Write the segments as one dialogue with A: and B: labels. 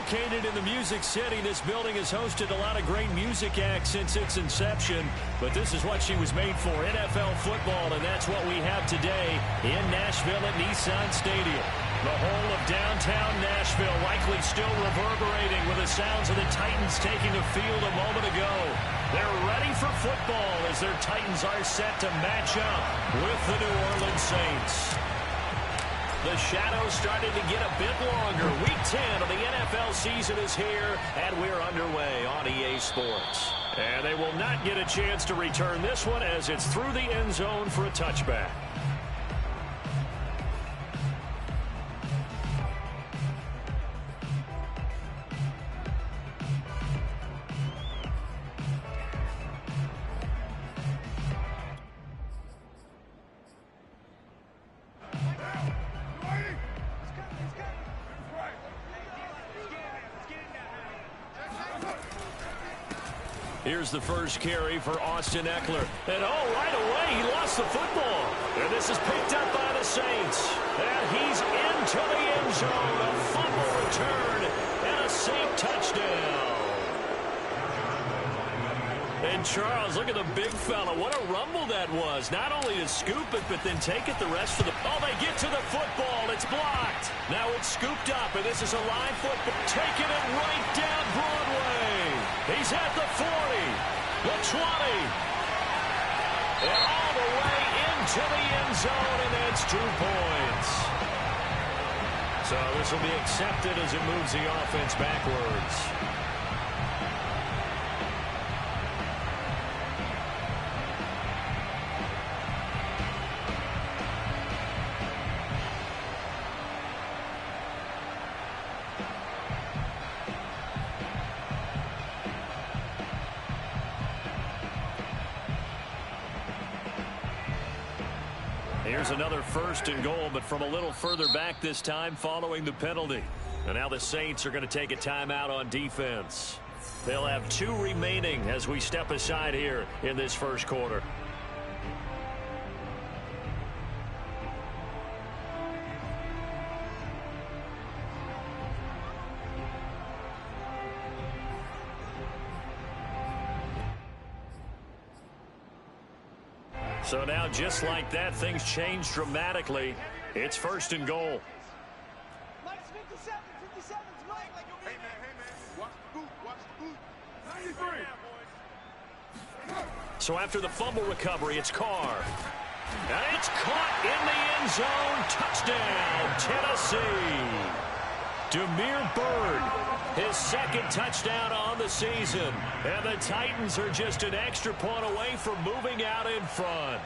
A: Located in the Music City, this building has hosted a lot of great music acts since its inception. But this is what she was made for, NFL football, and that's what we have today in Nashville at Nissan Stadium. The whole of downtown Nashville likely still reverberating with the sounds of the Titans taking the field a moment ago. They're ready for football as their Titans are set to match up with the New Orleans Saints. The shadows starting to get a bit longer. Week 10 of the NFL season is here, and we're underway on EA Sports. And they will not get a chance to return this one as it's through the end zone for a touchback. Here's the first carry for Austin Eckler. And right away, he lost the football. And this is picked up by the Saints. And he's into the end zone. A fumble return and a Saint touchdown. And Charles, look at the big fella. What a rumble that was. Not only to scoop it, but then take it the rest of the... Oh, they get to the football. It's blocked. Now it's scooped up, and this is a live football. Taking it right down Broadway. He's at the 40, the 20, and all the way into the end zone, and that's 2 points. So this will be accepted as it moves the offense backwards. Here's another first and goal, but from a little further back this time following the penalty. And now the Saints are going to take a timeout on defense. They'll have 2 remaining as we step aside here in this first quarter. So now, just like that, things change dramatically. It's first and goal.
B: Mike's 57, 57's Mike. Hey, man, watch the boot, watch the boot. 93.
A: So after the fumble recovery, it's Carr. And it's caught in the end zone. Touchdown, Tennessee. Damiere Byrd, his second touchdown on the season. And the Titans are just an extra point away from moving out in front.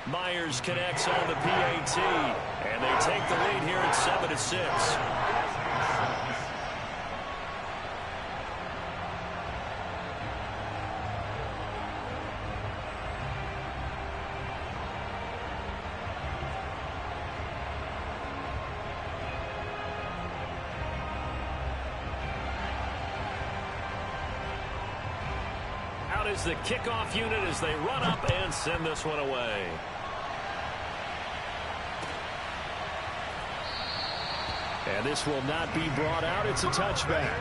A: Myers connects on the PAT, and they take the lead here at 7-6. Out is the kickoff unit as they run up and send this one away. And this will not be brought out. It's a touchback.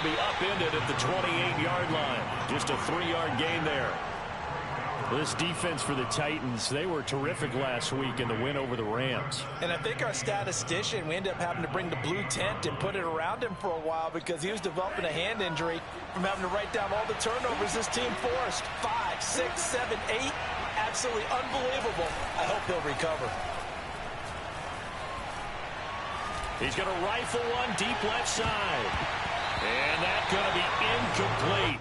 A: will be upended at the 28-yard line. Just a 3-yard gain there. This defense for the Titans, they were terrific last week in the win over the Rams.
C: And I think our statistician, we ended up having to bring the blue tent and put it around him for a while because he was developing a hand injury from having to write down all the turnovers this team forced. 5, 6, 7, 8. Absolutely unbelievable. I hope he'll recover.
A: He's going to rifle one deep left side. And that's going to be incomplete.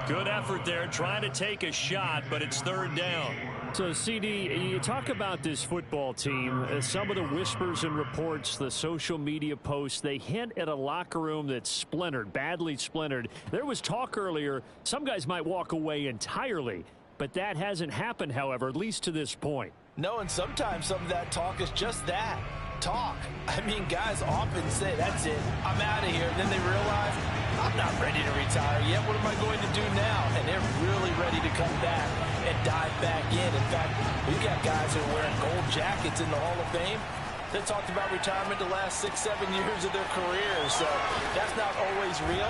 A: Good effort there, trying to take a shot, but it's 3rd down.
D: So, CD, you talk about this football team. Some of the whispers and reports, the social media posts, they hint at a locker room that's splintered, badly splintered. There was talk earlier, some guys might walk away entirely, but that hasn't happened, however, at least to this point.
C: No, and sometimes some of that talk is just that. Talk. I mean, guys often say, that's it, I'm out of here. And then they realize, I'm not ready to retire yet. What am I going to do now? And they're really ready to come back and dive back in. In fact, we've got guys who are wearing gold jackets in the Hall of Fame. They talked about retirement the last 6, 7 years of their careers. So that's not always real.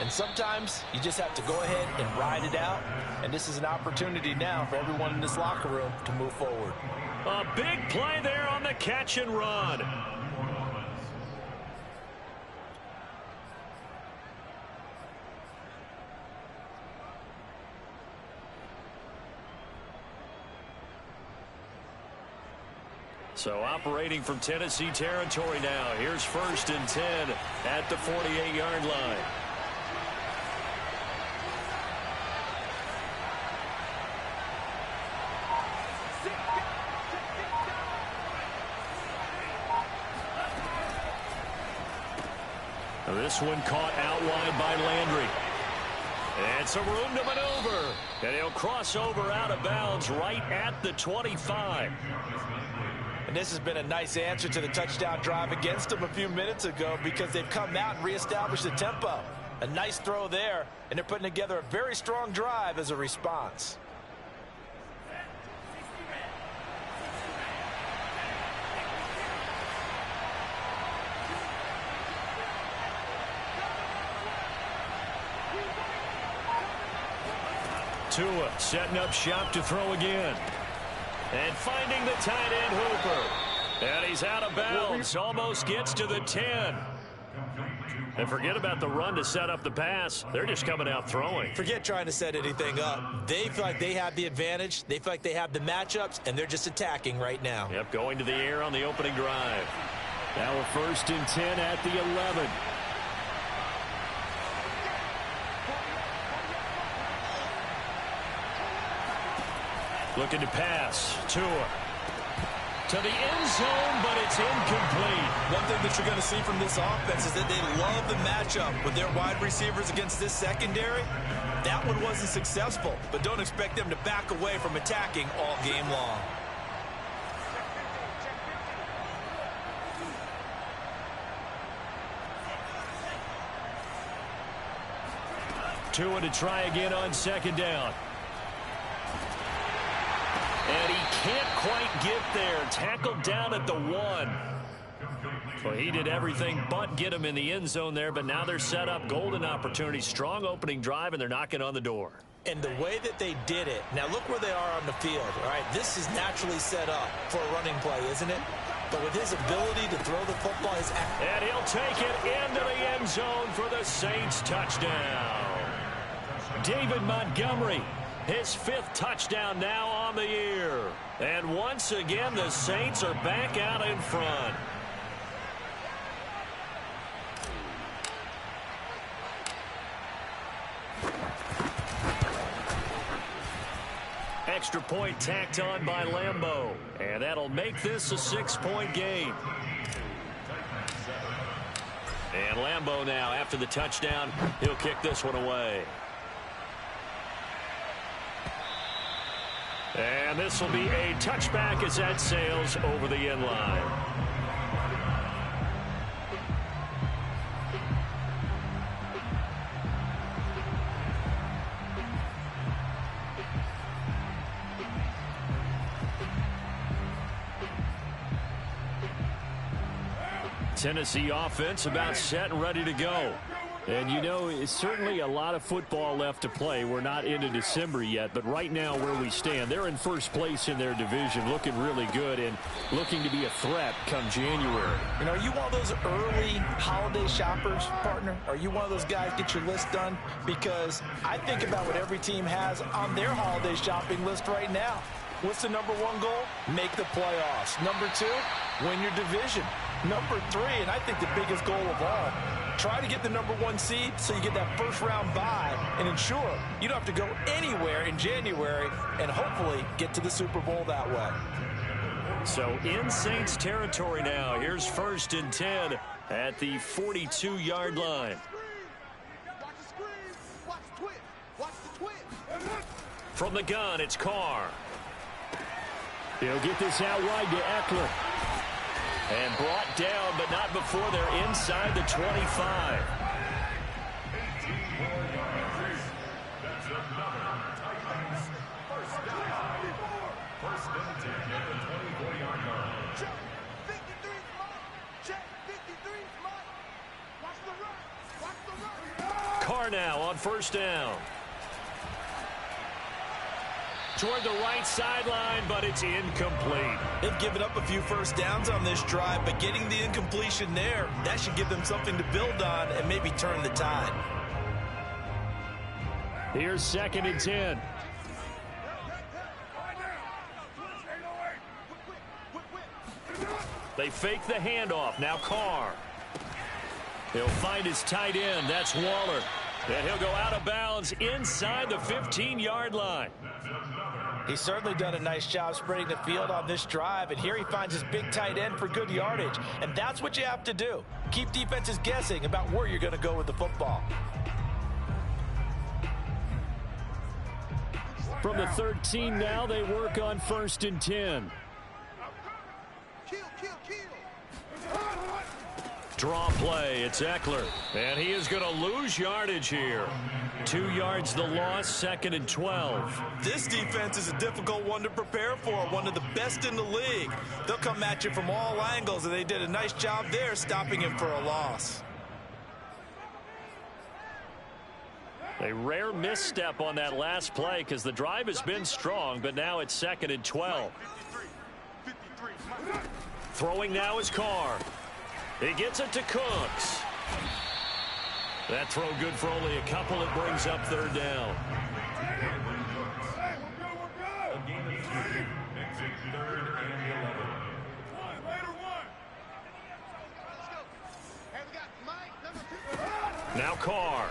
C: And sometimes you just have to go ahead and ride it out. And this is an opportunity now for everyone in this locker room to move forward.
A: A big play there on the catch and run. So operating from Tennessee territory now. Here's 1st and 10 at the 48-yard line. This one caught out wide by Landry. And some room to maneuver. And he'll cross over out of bounds right at the 25.
C: And this has been a nice answer to the touchdown drive against them a few minutes ago because they've come out and reestablished the tempo. A nice throw there, and they're putting together a very strong drive as a response.
A: Tua setting up shop to throw again. And finding the tight end Hooper. And he's out of bounds. Almost gets to the 10. And forget about the run to set up the pass. They're just coming out throwing.
C: Forget trying to set anything up. They feel like they have the advantage. They feel like they have the matchups, and they're just attacking right now.
A: Yep, going to the air on the opening drive.
D: Now we're 1st and 10 at the 11.
A: Looking to pass. Tua to the end zone, but it's incomplete.
C: One thing that you're going to see from this offense is that they love the matchup with their wide receivers against this secondary. That one wasn't successful, but don't expect them to back away from attacking all game long.
A: Tua to try again on 2nd down. And he can't quite get there. Tackled down at the 1. Well, he did everything but get him in the end zone there, but now they're set up. Golden opportunity. Strong opening drive, and they're knocking on the door.
C: And the way that they did it, now look where they are on the field. All right, this is naturally set up for a running play, isn't it? But with his ability to throw the football,
A: and he'll take it into the end zone for the Saints touchdown. David Montgomery. His 5th touchdown now on the year. And once again, the Saints are back out in front. Extra point tacked on by Lambeau. And that'll make this a 6-point game. And Lambeau now, after the touchdown, he'll kick this one away. And this will be a touchback as that sails over the end line. Tennessee offense about set and ready to go.
D: And, you know, it's certainly a lot of football left to play. We're not into December yet, but right now where we stand, they're in first place in their division, looking really good and looking to be a threat come January.
C: You know, are you one of those early holiday shoppers, partner? Are you one of those guys get your list done? Because I think about what every team has on their holiday shopping list right now. What's the number one goal? Make the playoffs. Number two, win your division. Number three, and I think the biggest goal of all, try to get the number one seed so you get that first round bye and ensure you don't have to go anywhere in January and hopefully get to the Super Bowl that way.
A: So in Saints territory now. Here's 1st and 10 at the 42-yard line.
B: Watch the screen. Watch the twist. Watch the twist.
A: From the gun, it's Carr.
D: He'll get this out wide to Eckler.
A: And brought down, but not before they're inside the 25.
B: Check. 53 Mike. Check. 53 Mike. Watch the run. Watch the run.
A: Carr now on 1st down. Toward the right sideline, but it's incomplete.
C: They've given up a few first downs on this drive, but getting the incompletion there, that should give them something to build on and maybe turn the tide.
D: Here's 2nd and 10.
A: They fake the handoff. Now Carr. He'll find his tight end. That's Waller. And he'll go out of bounds inside the 15-yard line.
C: He's certainly done a nice job spreading the field on this drive, and here he finds his big tight end for good yardage. And that's what you have to do. Keep defenses guessing about where you're going to go with the football.
D: From the 13 now, they work on 1st and 10.
B: Kill, kill, kill.
A: Draw play. It's Eckler. And he is going to lose yardage here. 2 yards the loss, 2nd and 12.
C: This defense is a difficult one to prepare for, one of the best in the league. They'll come at you from all angles, and they did a nice job there stopping him for a loss.
A: A rare misstep on that last play because the drive has been strong, but now it's 2nd and 12.
B: 53.
A: Throwing now is Carr. He gets it to Cooks. That throw good for only a couple. It brings up 3rd down. Now Carr.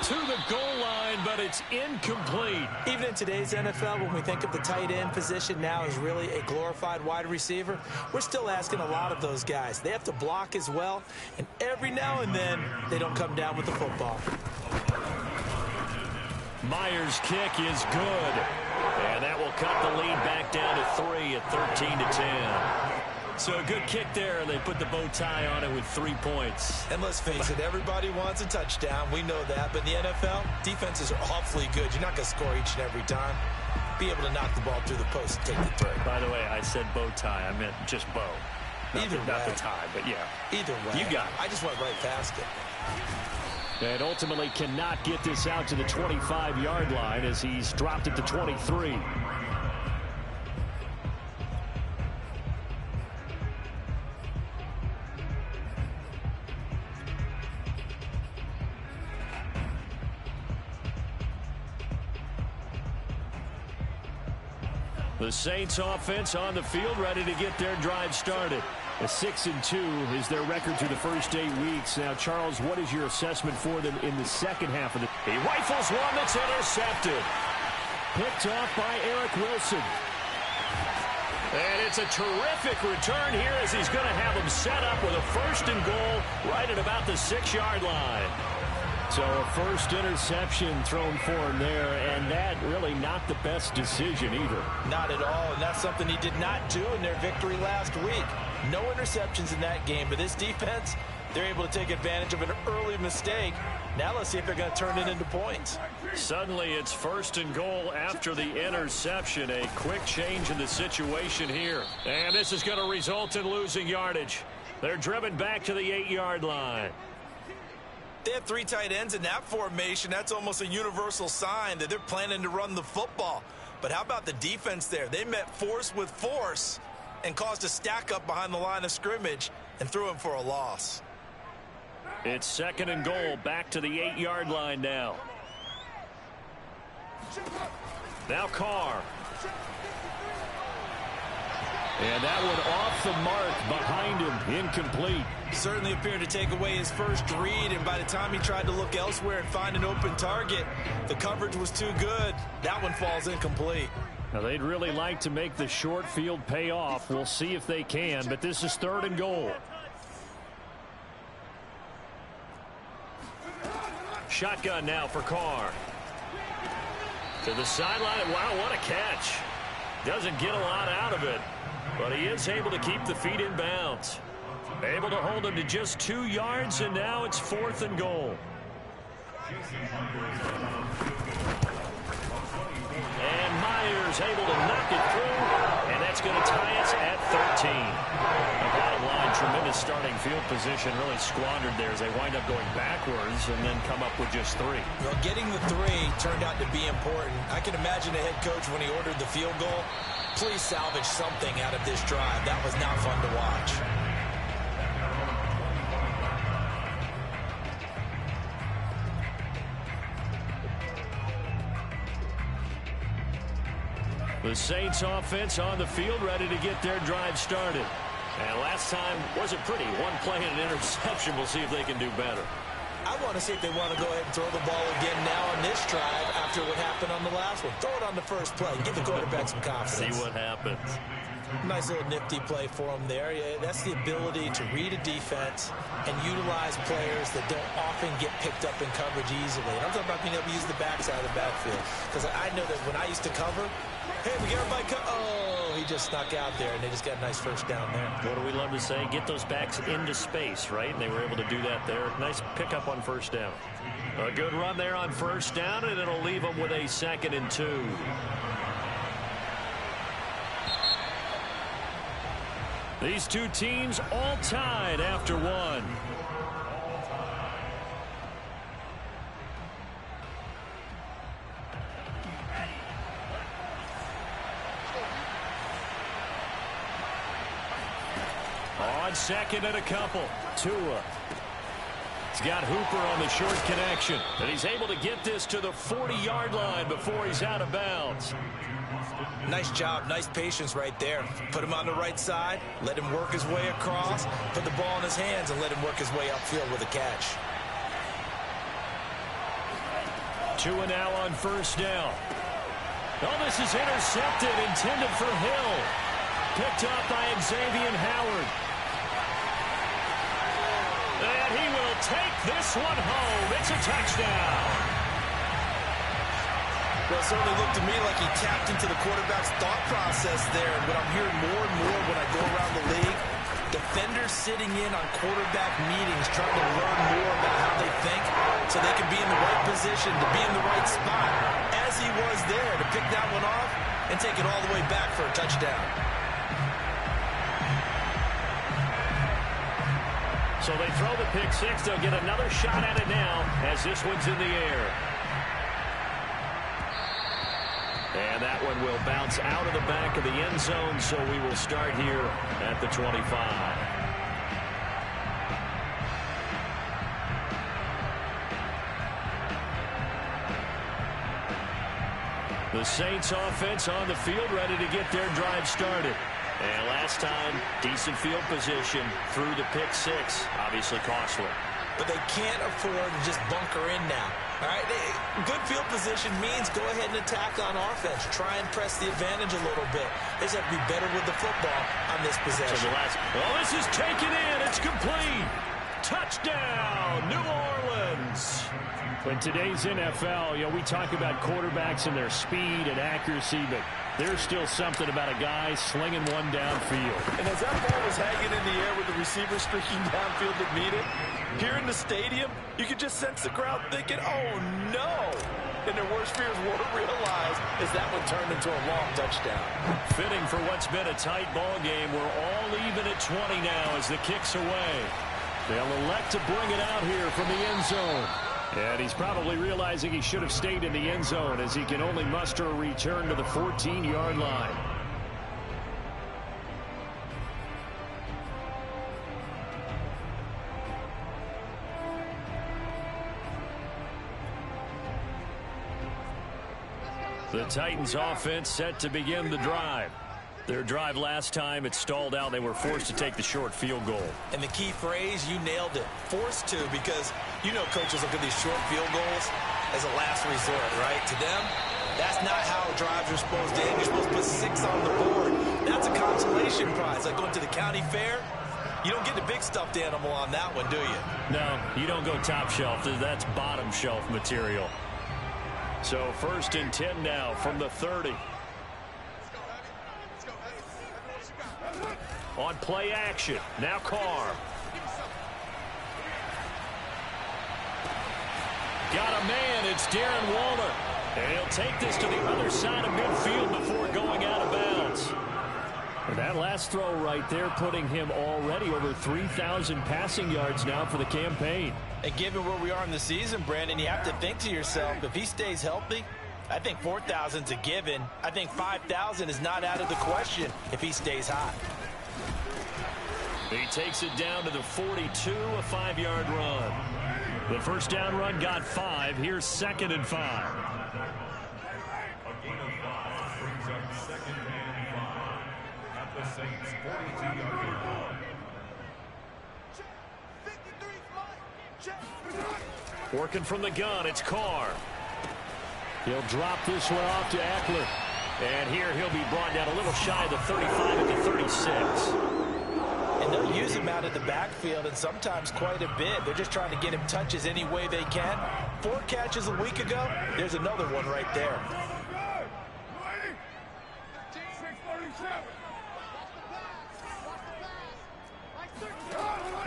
A: To the goal line, but it's incomplete.
C: Even in today's NFL, when we think of the tight end position now as really a glorified wide receiver, we're still asking a lot of those guys. They have to block as well, and every now and then, they don't come down with the football.
A: Myers' kick is good, and that will cut the lead back down to 3 at 13-10. So a good kick there, and they put the bow tie on it with 3 points.
C: And let's face it, everybody wants a touchdown. We know that. But in the NFL, defenses are awfully good. You're not going to score each and every time. Be able to knock the ball through the post and take the throw.
A: By the way, I said bow tie. I meant just bow. Not the tie, but yeah.
C: Either way.
A: You got it.
C: I just went right past it.
D: And ultimately cannot get this out to the 25-yard line as he's dropped it to 23. The Saints offense on the field, ready to get their drive started. A 6-2 is their record through the first 8 weeks. Now, Charles, what is your assessment for them in the second half of the...
A: He rifles one that's intercepted.
D: Picked off by Eric Wilson.
A: And it's a terrific return here as he's going to have him set up with a 1st and goal right at about the 6-yard line.
D: So a first interception thrown for him there, and that really not the best decision either.
C: Not at all, and that's something he did not do in their victory last week. No interceptions in that game, but this defense, they're able to take advantage of an early mistake. Now let's see if they're going to turn it into points.
A: Suddenly it's 1st and goal after the interception. A quick change in the situation here. And this is going to result in losing yardage. They're driven back to the 8-yard line.
C: They have 3 tight ends in that formation. That's almost a universal sign that they're planning to run the football. But how about the defense there? They met force with force and caused a stack up behind the line of scrimmage and threw him for a loss.
A: It's 2nd and goal, back to the 8-yard line now. Now Carr. And that one off the mark behind him, incomplete.
C: Certainly appeared to take away his first read, and by the time he tried to look elsewhere and find an open target, the coverage was too good. That one falls incomplete.
D: Now, they'd really like to make the short field pay off. We'll see if they can, but this is 3rd and goal. Shotgun now for Carr. To the sideline. Wow, what a catch. Doesn't get a lot out of it, but he is able to keep the feet in bounds. Able to hold him to just 2 yards, and now it's 4th and goal. And Myers able to knock it through, and that's going to tie us at 13. The bottom line, tremendous starting field position, really squandered there as they wind up going backwards and then come up with just 3.
C: Well, getting the 3 turned out to be important. I can imagine the head coach when he ordered the field goal. Please salvage something out of this drive. That was not fun to watch.
A: The Saints offense on the field, ready to get their drive started. And last time wasn't pretty. 1 play and an interception. We'll see if they can do better.
C: I want to see if they want to go ahead and throw the ball again now on this drive after what happened on the last one. Throw it on the first play. Give the quarterback some confidence.
A: See what happens.
C: Nice little nifty play for him there. Yeah, that's the ability to read a defense and utilize players that don't often get picked up in coverage easily. And I'm talking about being able to use the backside of the backfield. Because I know that when I used to cover, hey, we get everybody oh, he just snuck out there, and they just got a nice first down there.
A: What do we love to say? Get those backs into space, right? And they were able to do that there. Nice pickup on first down. A good run there on first down, and it'll leave them with a 2nd and 2. These two teams all tied after 1. On 2nd and a couple. Tua. He's got Hooper on the short connection. And he's able to get this to the 40-yard line before he's out of bounds.
C: Nice job. Nice patience right there. Put him on the right side. Let him work his way across. Put the ball in his hands and let him work his way upfield with a catch.
A: Tua now on first down. Oh, this is intercepted. Intended for Hill. Picked up by Xavier Howard. And he will take this one home. It's a touchdown.
C: Well, it certainly looked to me like he tapped into the quarterback's thought process there. And what I'm hearing more and more when I go around the league, defenders sitting in on quarterback meetings trying to learn more about how they think so they can be in the right position to be in the right spot, as he was there, to pick that one off and take it all the way back for a touchdown.
A: So they throw the pick 6. They'll get another shot at it now as this one's in the air. And that one will bounce out of the back of the end zone, so we will start here at the 25. The Saints offense on the field, ready to get their drive started. And last time, decent field position through the pick 6, obviously costly.
C: But they can't afford to just bunker in now. All right, good field position means go ahead and attack on offense. Try and press the advantage a little bit. They just have to be better with the football on this possession.
A: Well, this is taken in. It's complete. Touchdown, New Orleans.
D: In today's NFL, we talk about quarterbacks and their speed and accuracy, but there's still something about a guy slinging one downfield.
C: And as that ball was hanging in the air with the receiver streaking downfield to meet it, here in the stadium, you could just sense the crowd thinking, oh, no. And their worst fears were realized as that one turned into a long touchdown.
A: Fitting for what's been a tight ball game. We're all even at 20 now as the kick's away. They'll elect to bring it out here from the end zone. And he's probably realizing he should have stayed in the end zone as he can only muster a return to the 14-yard line. The Titans offense set to begin the drive. Their drive last time, it stalled out. They were forced to take the short field goal.
C: And the key phrase, you nailed it. Forced to, because you know coaches look at these short field goals as a last resort, right? To them, that's not how drives are supposed to end. You're supposed to put 6 on the board. That's a consolation prize. Like going to the county fair, you don't get the big stuffed animal on that one, do you?
A: No, you don't go top shelf. That's bottom shelf material. So 1st and 10 now from the 30. On play action. Now Carr. Got a man. It's Darren Waller. And he'll take this to the other side of midfield before going out of bounds. And that last throw right there putting him already over 3,000 passing yards now for the campaign.
C: And given where we are in the season, Brandon, you have to think to yourself, if he stays healthy, I think 4,000's a given. I think 5,000 is not out of the question if he stays hot.
A: He takes it down to the 42, a 5-yard run. The first down run got 5. Here's 2nd and 5. Working from the gun, it's Carr. He'll drop this one off to Eckler. And here he'll be brought down a little shy of the 35 at the 36.
C: And they'll use him out of the backfield, and sometimes quite a bit. They're just trying to get him touches any way they can. 4 catches a week ago. There's another one right there.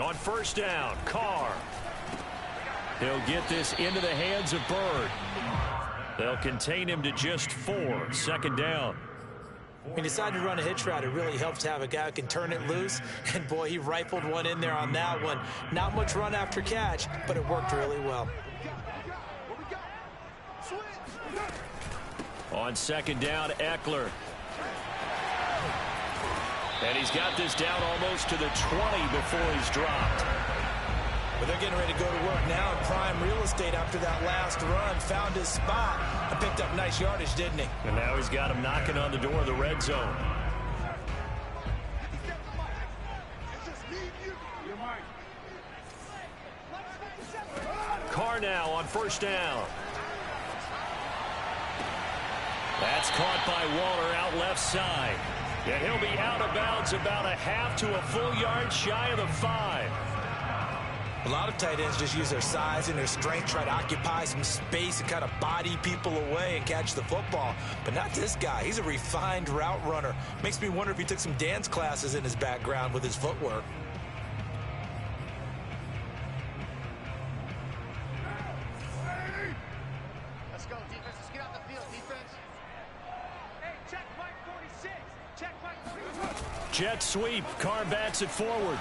A: On first down, Carr. He'll get this into the hands of Bird. They'll contain him to just 4. 2nd down.
C: When you decide to run a hitch route, it really helps to have a guy who can turn it loose. And, boy, he rifled one in there on that one. Not much run after catch, but it worked really well.
A: On 2nd down, Eckler. And he's got this down almost to the 20 before he's dropped.
C: But they're getting ready to go to work now in prime real estate after that last run. Found his spot and picked up nice yardage, didn't he?
A: And now he's got him knocking on the door of the red zone. Carr now on first down. That's caught by Waller out left side. And he'll be out of bounds about a half to a full yard shy of the 5.
C: A lot of tight ends just use their size and their strength, try to occupy some space and kind of body people away and catch the football. But not this guy. He's a refined route runner. Makes me wonder if he took some dance classes in his background with his footwork.
B: Let's go, defense. Let's get out the field, defense. Hey, check Mike 46. Check Mike 46.
A: Jet sweep. Carr bats it forward.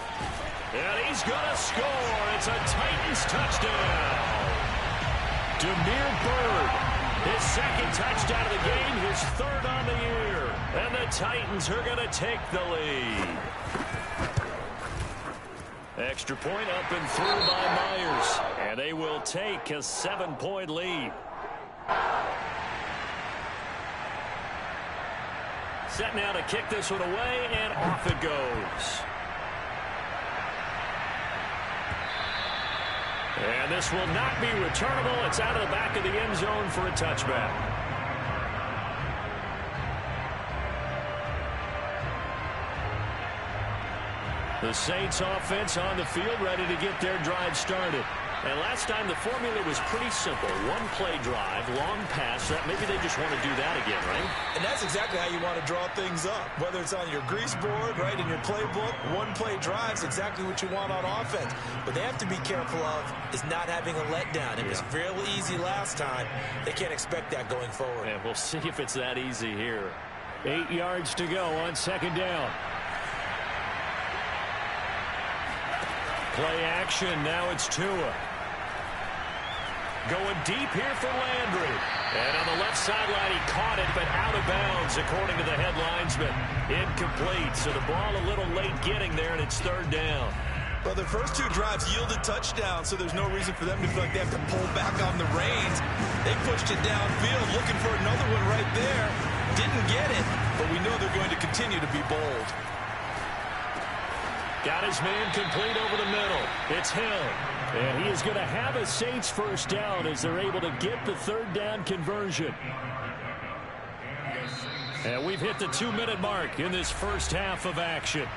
A: And he's going to score. It's a Titans touchdown. Demir Bird, his 2nd touchdown of the game, his 3rd on the year. And the Titans are going to take the lead. Extra point up and through by Myers. And they will take a 7-point lead. Set now to kick this one away, and off it goes. And this will not be returnable. It's out of the back of the end zone for a touchback. The Saints offense on the field ready to get their drive started. And last time the formula was pretty simple. One play drive, long pass. Maybe they just want to do that again, right?
C: And that's exactly how you want to draw things up. Whether it's on your grease board, right, in your playbook, one play drive is exactly what you want on offense. But they have to be careful of is not having a letdown. It was real easy last time. They can't expect that going forward.
A: And we'll see if it's that easy here.
D: 8 yards to go on second down.
A: Play action. Now it's Tua. Going deep here for Landry. And on the left sideline, he caught it, but out of bounds, according to the head linesman. Incomplete. So the ball a little late getting there, and it's third down.
C: Well, their first 2 drives yielded touchdowns, so there's no reason for them to feel like they have to pull back on the reins. They pushed it downfield, looking for another one right there. Didn't get it, but we know they're going to continue to be bold.
A: Got his man complete over the middle. It's Hill.
D: And he is going to have a Saints first down as they're able to get the third down conversion.
A: And we've hit the 2-minute mark in this first half of action.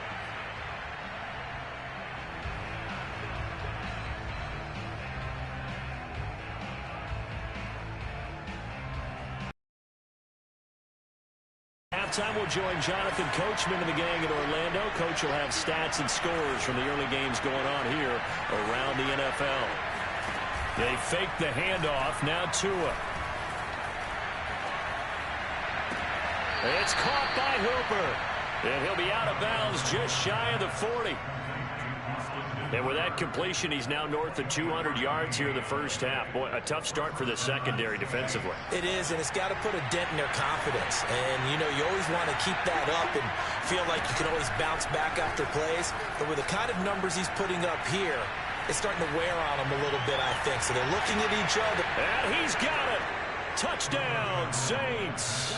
A: Halftime, we'll join Jonathan Coachman and the gang at Orlando. Coach will have stats and scores from the early games going on here around the NFL. They fake the handoff. Now Tua. It's caught by Hooper. And he'll be out of bounds just shy of the 40. And with that completion, he's now north of 200 yards here in the first half. Boy, a tough start for the secondary defensively.
C: It is, and it's got to put a dent in their confidence. And, you know, you always want to keep that up and feel like you can always bounce back after plays. But with the kind of numbers he's putting up here, it's starting to wear on him a little bit, I think. So they're looking at each other.
A: And he's got it. Touchdown, Saints.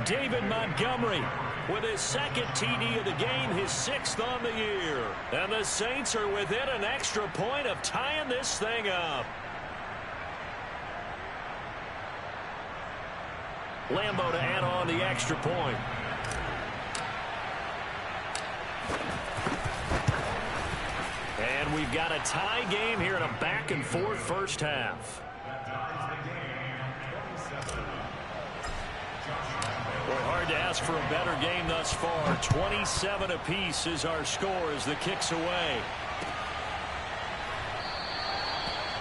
A: David Montgomery with his second TD of the game, his 6th on the year. And the Saints are within an extra point of tying this thing up. Lambo to add on the extra point. And we've got a tie game here in a back-and-forth first half. Boy, hard to ask for a better game thus far. 27 apiece is our score as the kick's away.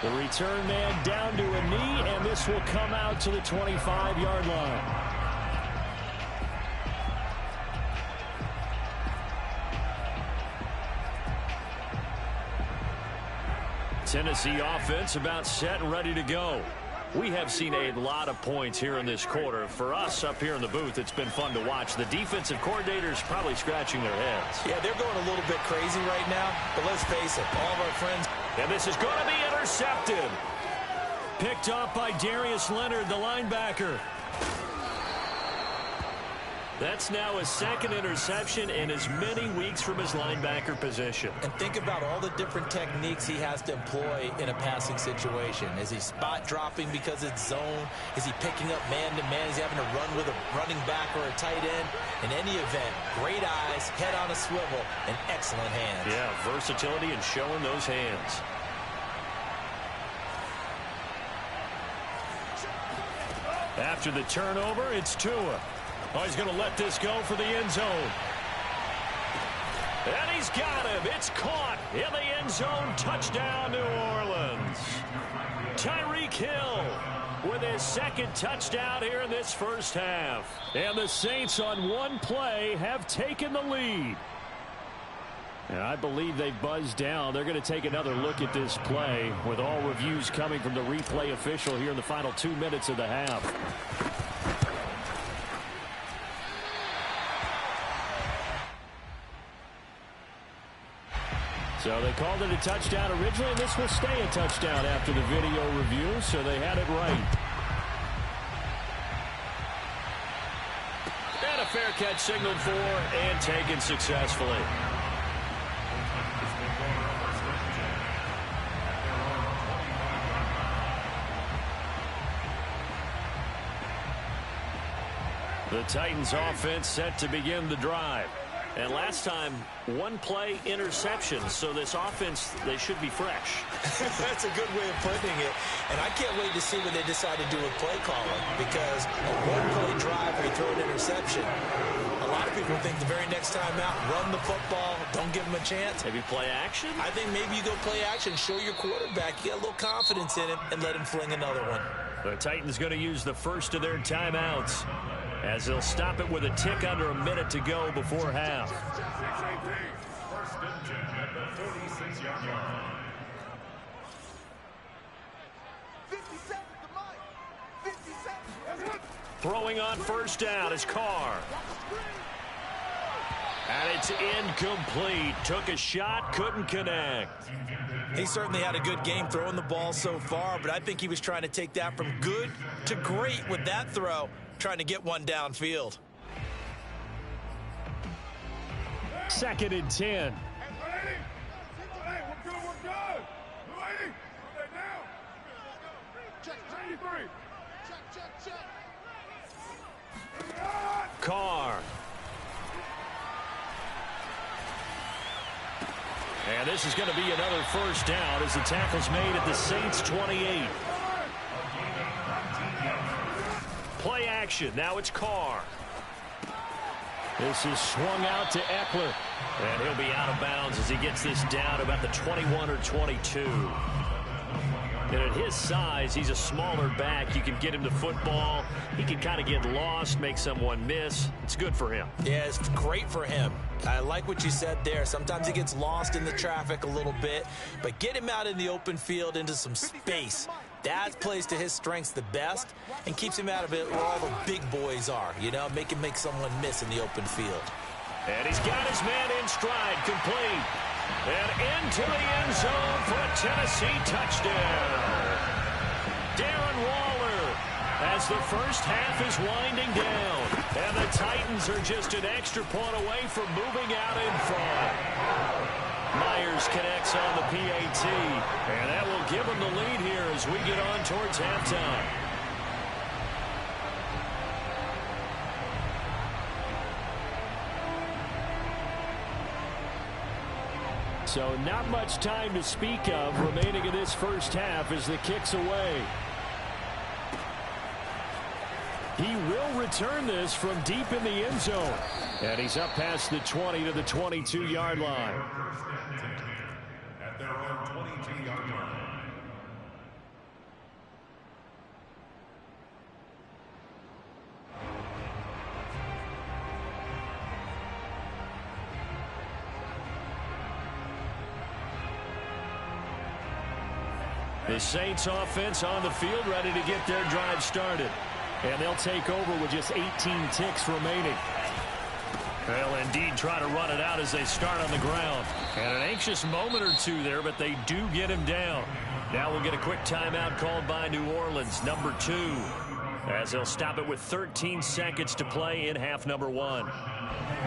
A: The return man down to a knee, and this will come out to the 25-yard line. Tennessee offense about set and ready to go. We have seen a lot of points here in this quarter. For us up here in the booth, it's been fun to watch. The defensive coordinators probably scratching their heads.
C: Yeah, they're going a little bit crazy right now, but let's face it, all of our friends.
A: And this is going to be intercepted. Picked off by Darius Leonard, the linebacker. That's now his second interception in as many weeks from his linebacker position.
C: And think about all the different techniques he has to employ in a passing situation. Is he spot dropping because it's zone? Is he picking up man-to-man? Is he having to run with a running back or a tight end? In any event, great eyes, head on a swivel, and excellent hands.
A: Yeah, versatility and showing those hands. After the turnover, it's Tua. Oh, he's going to let this go for the end zone. And he's got him. It's caught in the end zone. Touchdown, New Orleans. Tyreek Hill with his second touchdown here in this first half. And the Saints on one play have taken the lead. And I believe they've buzzed down. They're going to take another look at this play with all reviews coming from the replay official here in the final 2 minutes of the half. So they called it a touchdown originally, and this will stay a touchdown after the video review, so they had it right. And a fair catch signaled for and taken successfully. The Titans offense set to begin the drive. And last time, one play interception. So this offense, they should be fresh.
C: That's a good way of putting it. And I can't wait to see what they decide to do with play calling, because a one-play drive where you throw an interception, a lot of people think the very next time out, run the football, don't give them a chance.
A: Maybe play action?
C: I think maybe you go play action, show your quarterback you got a little confidence in him, and let him fling another one.
A: The Titans going to use the first of their timeouts, as they'll stop it with a tick under a minute to go before half. Throwing on first down is Carr. And it's incomplete. Took a shot, couldn't connect.
C: He certainly had a good game throwing the ball so far, but I think he was trying to take that from good to great with that throw, trying to get one downfield.
D: 2nd and 10.
A: Carr. And this is going to be another first down as the tackle's made at the Saints' 28. Play action. Now it's Carr. This is swung out to Eckler. And he'll be out of bounds as he gets this down about the 21 or 22. And at his size, he's a smaller back. You can get him the football. He can kind of get lost, make someone miss. It's good for him.
C: Yeah, it's great for him. I like what you said there. Sometimes he gets lost in the traffic a little bit, but get him out in the open field into some space. That plays to his strengths the best and keeps him out of it where all the big boys are, you know, make him make someone miss in the open field.
A: And he's got his man in stride, complete. And into the end zone for a Tennessee touchdown. Darren Waller as the first half is winding down. And the Titans are just an extra point away from moving out in front. Myers connects on the PAT. And that will give them the lead here as we get on towards halftime.
D: So not much time to speak of remaining in this first half as the kick's away. He will return this from deep in the end zone. And he's up past the 20 to the 22-yard line.
E: At their own 22-yard line.
A: The Saints offense on the field, ready to get their drive started.
D: And they'll take over with just 18 ticks remaining.
A: They'll indeed try to run it out as they start on the ground. And an anxious moment or two there, but they do get him down. Now we'll get a quick timeout called by New Orleans, number 2. As they'll stop it with 13 seconds to play in half number 1.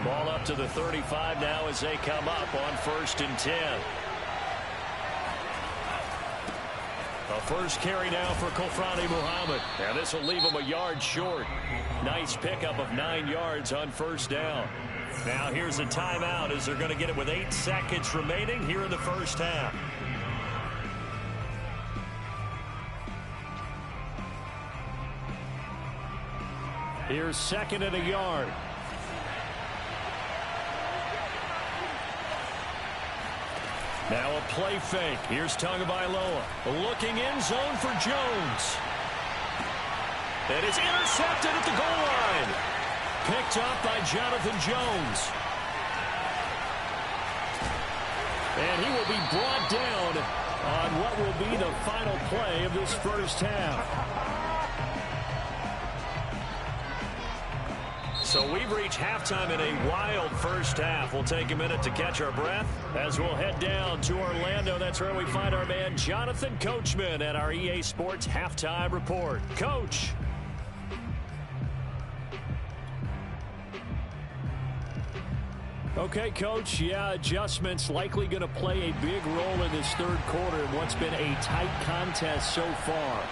A: Ball up to the 35 now as they come up on 1st and 10. A first carry now for Kofrani Muhammad. And this will leave him a yard short. Nice pickup of 9 yards on first down. Now here's a timeout as they're going to get it with 8 seconds remaining here in the first half.
D: Here's 2nd and a yard.
A: Now a play fake. Here's Tagovailoa. Looking in zone for Jones. And it's intercepted at the goal line. Picked up by Jonathan Jones. And he will be brought down on what will be the final play of this first half. So we've reached halftime in a wild first half. We'll take a minute to catch our breath as we'll head down to Orlando. That's where we find our man Jonathan Coachman at our EA Sports Halftime Report. Coach.
D: Okay, Coach. Yeah, adjustments likely going to play a big role in this third quarter in what's been a tight contest so far.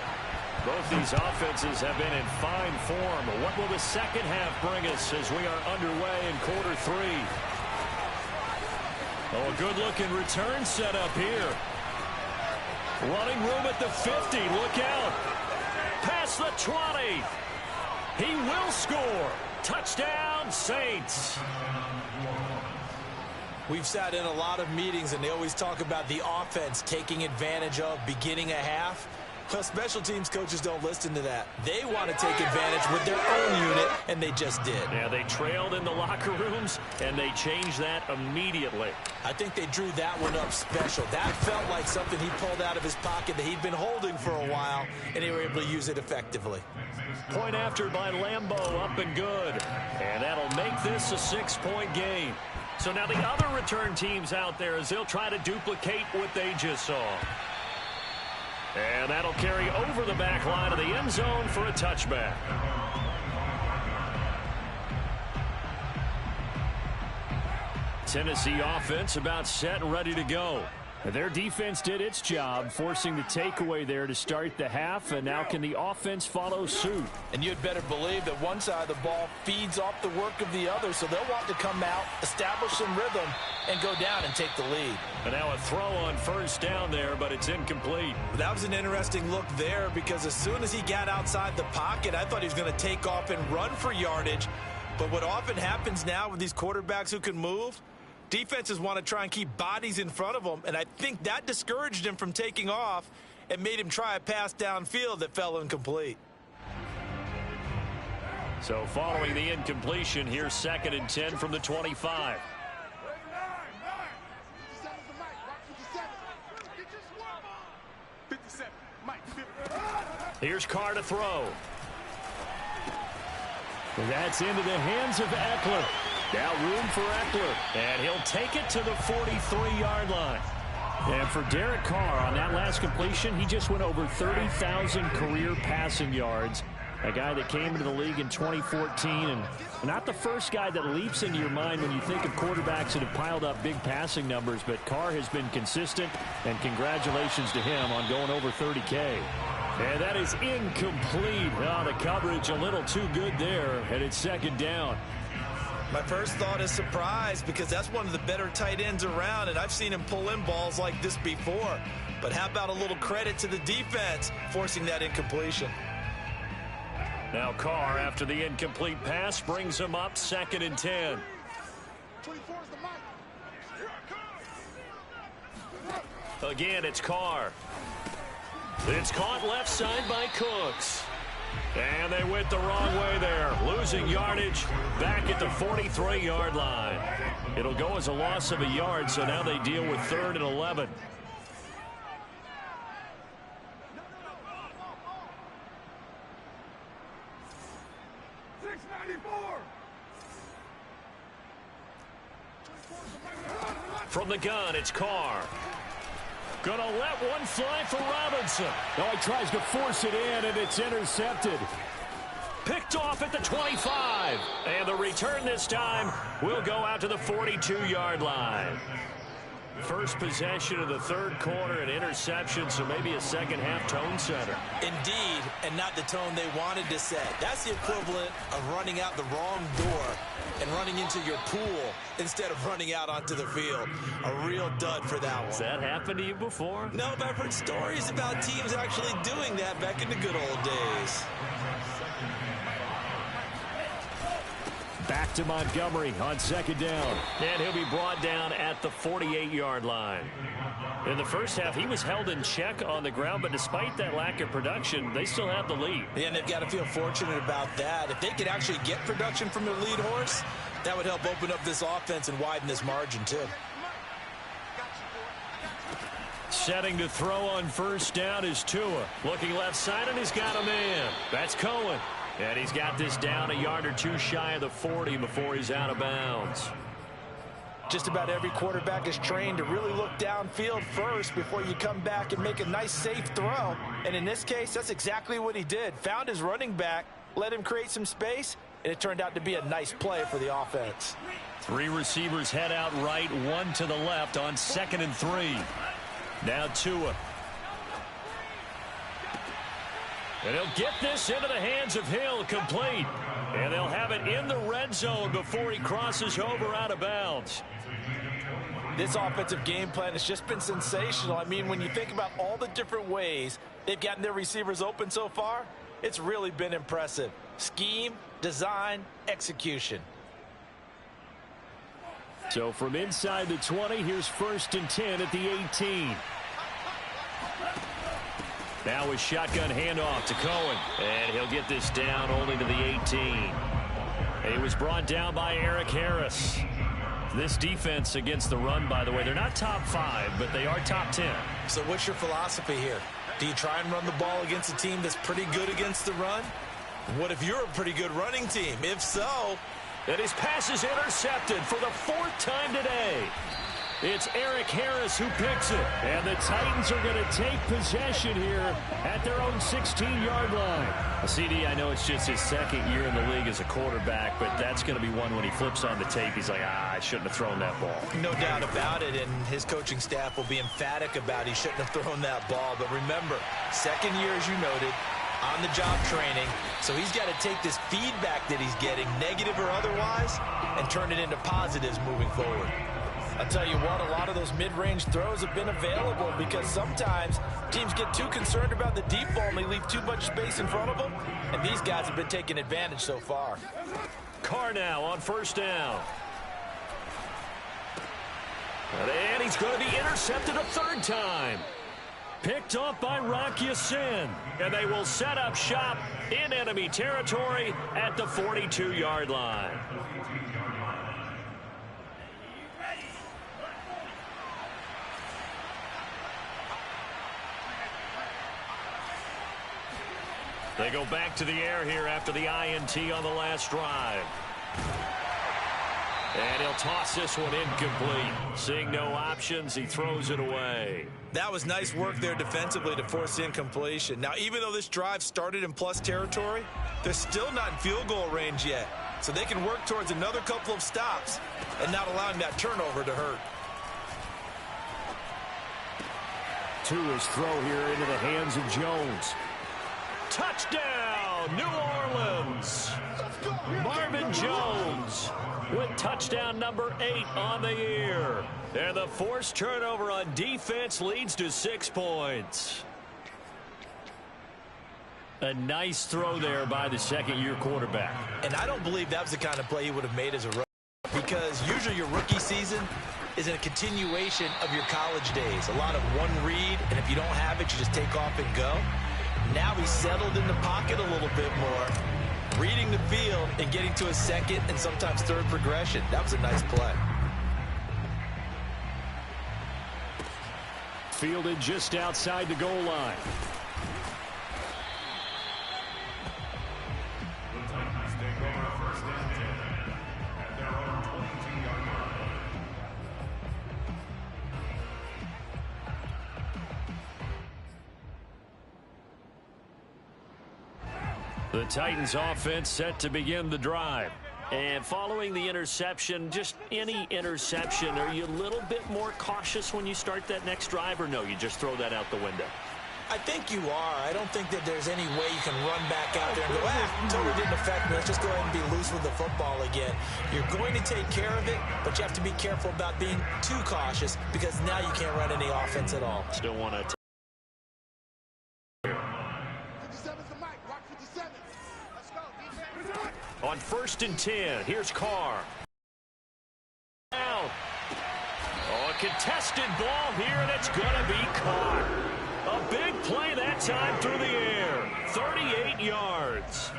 A: Both these offenses have been in fine form. What will the second half bring us as we are underway in quarter 3? Oh, a good-looking return set up here. Running room at the 50. Look out. Past the 20. He will score. Touchdown, Saints.
C: We've sat in a lot of meetings, and they always talk about the offense taking advantage of beginning a half. Well, special teams coaches don't listen to that. They want to take advantage with their own unit, and they just did.
A: Yeah, they trailed in the locker rooms, and they changed that immediately.
C: I think they drew that one up special. That felt like something he pulled out of his pocket that he'd been holding for a while, and they were able to use it effectively.
A: Point after by Lambeau, up and good. And that'll make this a 6-point game. So now the other return teams out there as they'll try to duplicate what they just saw. And that'll carry over the back line of the end zone for a touchback. Tennessee offense about set and ready to go. Their defense did its job, forcing the takeaway there to start the half, and now can the offense follow suit?
C: And you'd better believe that one side of the ball feeds off the work of the other, so they'll want to come out, establish some rhythm, and go down and take the lead.
A: And now a throw on first down there, but it's incomplete.
C: That was an interesting look there, because as soon as he got outside the pocket, I thought he was going to take off and run for yardage. But what often happens now with these quarterbacks who can move, defenses want to try and keep bodies in front of them, and I think that discouraged him from taking off and made him try a pass downfield that fell incomplete.
A: So following the incompletion, here's 2nd and 10 from the 25. Here's Carr to throw. That's into the hands of Eckler. Now room for Eckler, and he'll take it to the 43-yard line. And for Derek Carr on that last completion, he just went over 30,000 career passing yards. A guy that came into the league in 2014, and not the first guy that leaps into your mind when you think of quarterbacks that have piled up big passing numbers, but Carr has been consistent, and congratulations to him on going over 30K. And that is incomplete. Oh, the coverage a little too good there, and it's 2nd down.
C: My first thought is surprise, because that's one of the better tight ends around, and I've seen him pull in balls like this before. But how about a little credit to the defense forcing that incompletion?
A: Now Carr, after the incomplete pass, brings him up 2nd and 10. Again, it's Carr. It's caught left side by Cooks. And they went the wrong way there, losing yardage back at the 43-yard line. It'll go as a loss of a yard, so now they deal with 3rd and 11. From the gun, it's Carr. Gonna let one fly for Robinson.
D: Oh, he tries to force it in, and it's intercepted.
A: Picked off at the 25. And the return this time will go out to the 42-yard line. First possession of the 3rd quarter, an interception, so maybe a second-half tone setter.
C: Indeed, and not the tone they wanted to set. That's the equivalent of running out the wrong door and running into your pool instead of running out onto the field. A real dud for that one.
A: Has that happened to you before?
C: No, but I've heard stories about teams actually doing that back in the good old days.
D: Back to Montgomery on 2nd down.
A: And he'll be brought down at the 48-yard line. In the first half, he was held in check on the ground, but despite that lack of production, they still have the lead.
C: Yeah, and they've got to feel fortunate about that. If they could actually get production from their lead horse, that would help open up this offense and widen this margin, too.
A: Setting to throw on first down is Tua. Looking left side, and he's got a man. That's Cohen. And he's got this down a yard or two shy of the 40 before he's out of bounds.
C: Just about every quarterback is trained to really look downfield first before you come back and make a nice, safe throw. And in this case, that's exactly what he did. Found his running back, let him create some space, and it turned out to be a nice play for the offense.
A: 3 receivers head out right, 1 to the left on 2nd and 3. Now Tua. And he'll get this into the hands of Hill, complete. And they'll have it in the red zone before he crosses over out of bounds.
C: This offensive game plan has just been sensational. I mean, when you think about all the different ways they've gotten their receivers open so far, it's really been impressive. Scheme, design, execution.
A: So from inside the 20, here's 1st and 10 at the 18. Now a shotgun handoff to Cohen. And he'll get this down only to the 18. He was brought down by Eric Harris. This defense against the run, by the way, they're not top 5, but they are top 10.
C: So what's your philosophy here? Do you try and run the ball against a team that's pretty good against the run? What if you're a pretty good running team? If so...
A: And his pass is intercepted for the 4th time today. It's Eric Harris who picks it. And the Titans are going to take possession here at their own 16-yard line. CD, I know it's just his 2nd year in the league as a quarterback, but that's going to be one when he flips on the tape. He's like, I shouldn't have thrown that ball.
C: No doubt about it, and his coaching staff will be emphatic about he shouldn't have thrown that ball. But remember, 2nd year, as you noted, on-the-job training, so he's got to take this feedback that he's getting, negative or otherwise, and turn it into positives moving forward. I'll tell you what, a lot of those mid-range throws have been available because sometimes teams get too concerned about the deep ball and they leave too much space in front of them, and these guys have been taking advantage so far.
A: Carr now on 1st down. And he's going to be intercepted a 3rd time. Picked off by Rock Ya-Sin. And they will set up shop in enemy territory at the 42-yard line. They go back to the air here after the INT on the last drive. And he'll toss this one incomplete. Seeing no options, he throws it away.
C: That was nice work there defensively to force incompletion. Now, even though this drive started in plus territory, they're still not in field goal range yet. So they can work towards another couple of stops and not allowing that turnover to hurt.
A: Tua's throw here into the hands of Jones. Touchdown, New Orleans. Marvin Jones with touchdown number 8 on the year. And the forced turnover on defense leads to 6 points. A nice throw there by the 2nd-year quarterback.
C: And I don't believe that was the kind of play he would have made as a rookie, because usually your rookie season is a continuation of your college days. A lot of one read, and if you don't have it, you just take off and go. Now he's settled in the pocket a little bit more, reading the field and getting to a 2nd and sometimes 3rd progression. That was a nice play.
A: Fielded just outside the goal line.
E: The Titans take over 1st and 10 at their own 22-yard line.
A: The Titans offense set to begin the drive. And following the interception, just any interception, are you a little bit more cautious when you start that next drive, or no, you just throw that out the window?
C: I think you are. I don't think that there's any way you can run back out there and go, totally didn't affect me. Let's just go ahead and be loose with the football again. You're going to take care of it, but you have to be careful about being too cautious because now you can't run any offense at all.
A: Still want to. On 1st and 10, here's Carr. Down. Oh, a contested ball here, and it's going to be caught. A big play that time through the air. 38 yards.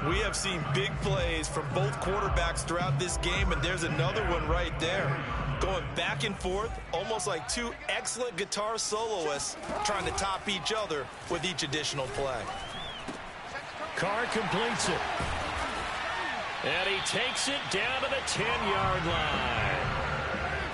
C: We have seen big plays from both quarterbacks throughout this game, and there's another one right there. Going back and forth, almost like 2 excellent guitar soloists trying to top each other with each additional play.
A: Carr completes it. And he takes it down to the 10-yard line.